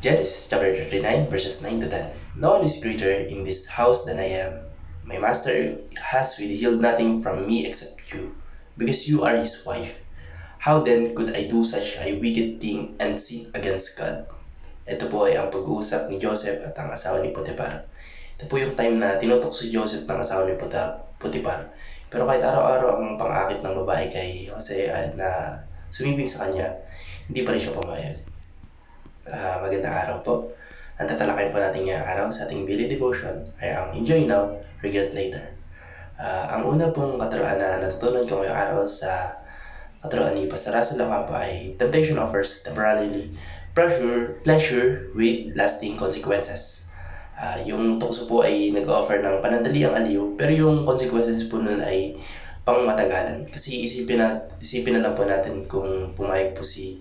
Genesis chapter 39, verses 9 to 10. No one is greater in this house than I am. My master has withheld nothing from me except you, because you are his wife. How then could I do such a wicked thing and sin against God? Ito po ay ang pag-uusap ni Joseph at ang asawa ni Potiphar. Ito po yung time na tinutok si Joseph ng asawa ni Potiphar. Pero kahit araw-araw ang pang-akit ng babae kay Jose na sumibing sa kanya, hindi pa rin siya pumayag. Magandang araw po. Ang tatalakayin po natin ngayong araw sa ating daily devotion ay ang Enjoy Now, Regret Later. Ang una pong katuruan na natutunan ko ngayong araw sa katuruan ni Pastor Russell Ocampo ay temptation offers temporarily pleasure with lasting consequences. Yung tukso po ay nag-offer ng panandaliang aliw, pero yung consequences po nun ay pang matagalan. Kasi isipin na lang po natin kung pumayag po si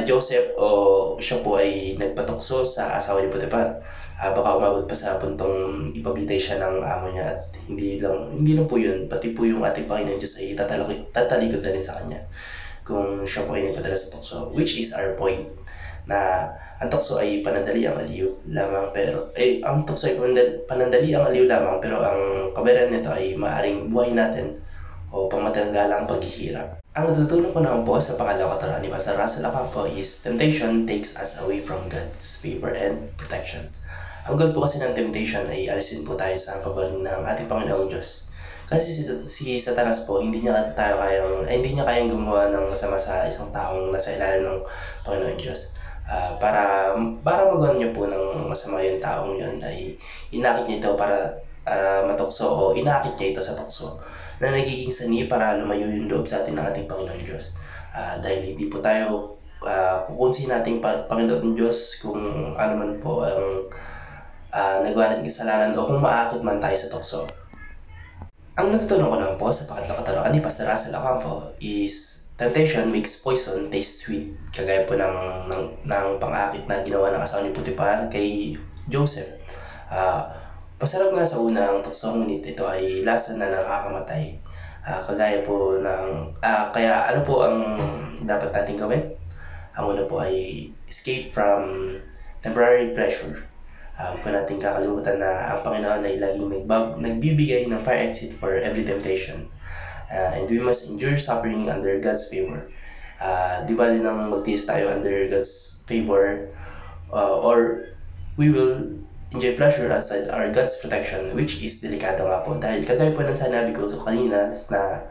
Joseph o siya po ay nagpatukso sa asawa ni Potiphar. Baka umabot pa sa puntong ipabitay siya ng amo niya at hindi lang po yun, pati po yung ating Panginoon Diyos ay tatalikod na rin sa kanya kung siya po ay nagpadala sa tukso, which is our point na ang tukso ay panandaliang aliw lamang ang tukso ay panandaliang aliw lamang, pero ang kabayaran nito ay maaring buhay natin o pangmatagalang paghihirap. Ang natutunan ko naman po sa pangalawang katuruan ni Pastor Russell Ocampo is temptation takes us away from God's favor and protection. Ang goal po kasi ng temptation ay alisin po tayo sa pabalik ng ating Panginoong Diyos. Kasi si Satanas po, hindi niya kayang gumawa ng masama sa isang taong nasa ilalim ng Panginoong Diyos. Para magawa niyo po ng masama yung taong yun ay inakit niya ito para matukso o inakit niya ito sa tukso na nagiging sani para lumayo yung loob sa atin ng ating Panginoon Diyos. Dahil hindi po tayo kukunsin nating Panginoon Diyos kung ano man po ang nagawa natin kasalanan o kung maakit man tayo sa tukso. Ang natutunan ko naman po sa pangatlong katuruan ni Pastor Russell Ocampo is temptation makes poison taste sweet. Kagaya po ng pang-akit na ginawa ng asawa ni Potiphar kay Joseph. Masarap nga sa unang tukso, ngunit ito ay lasa na nakakamatay. Kagaya po kaya ano po ang dapat nating gawin? Ang una po ay escape from temporary pleasure. Huwag po natin kakalimutan na ang Panginoon ay laging nagbibigay ng fire exit for every temptation. And we must endure suffering under God's favor. Di ba din ang magtiis tayo under God's favor, or we will enjoy pleasure outside our God's protection, which is delikado nga po. Dahil kagaya po ng sinabi ko kanina na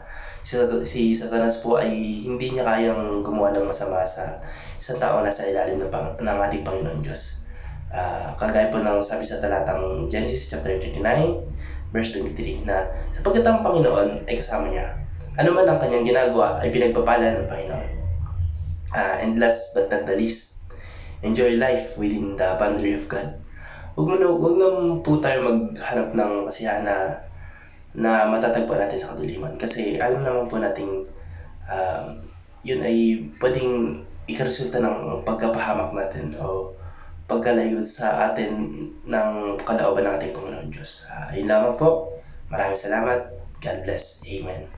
si Satanas po ay hindi niya kayang gumawa ng masama sa isang tao na sa ilalim ng ating Panginoon Diyos. Kagaya po ng sabi sa talatang Genesis chapter 39, verse 23, na sapagkat ang Panginoon ay kasama niya, ano man ang kanyang ginagawa ay pinagpapala ng Panginoon. And last but not the least, enjoy life within the boundary of God. Huwag na po tayo maghanap ng kasiyahan na matatagpuan natin sa kadiliman. Kasi alam naman po nating yun ay pwedeng ikaresulta ng pagkapahamak natin o pagkalayo sa atin ng kalooban ng ating Panginoon Diyos. Yun lamang po. Maraming salamat. God bless. Amen.